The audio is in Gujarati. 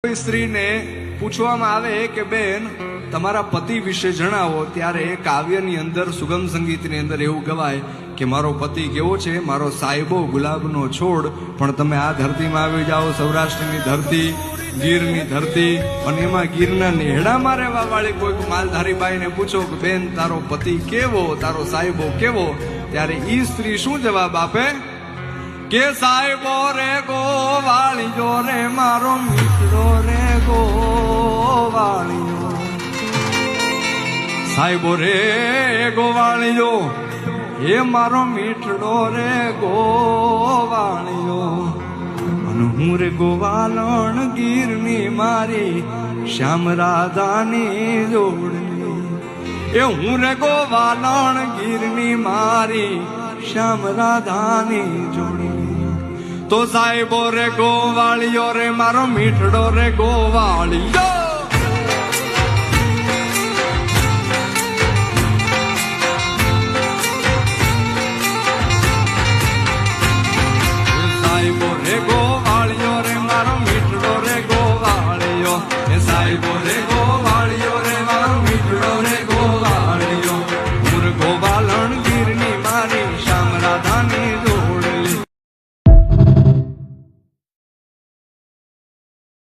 કોઈ સ્ત્રીને પૂછવામાં આવે કે બેન તમારા પતિ વિશે જણાવો, ત્યારે કાવ્યની અંદર સુગમ સંગીતની અંદર એવું ગવાય કે મારો પતિ કેવો છે, મારો સાહેબો ગુલાબનો છોડ. પણ તમે આ ધરતીમાં આવી જાઓ, સૌરાષ્ટ્રની ધરતી, ગીરની ધરતી, અને એમાં ગીરના નેહડામાં રહેવા વાળી કોઈ માલધારી બાઈને પૂછો કે બેન તારો પતિ કેવો, તારો સાહેબો કેવો, ત્યારે ઈ સ્ત્રી શું જવાબ આપે કે સાહેબો રે ગોવાળીયો રે મારો મીઠડો રે ગોવાળીયો, સાહેબો રે ગોવાળીયો એ મારો મીઠડો રે ગોવાળીયો. અને હું રે ગોવાલણ ગીરની મારી શ્યામ રાધાની જોડણી, એ હું રે ગોવાલણ ગીરની મારી શ્યામ રાધાની જોડી. તો સાહેબો રે ગોવાળીયો રે મારો મીઠડો રે ગોવાળીયો.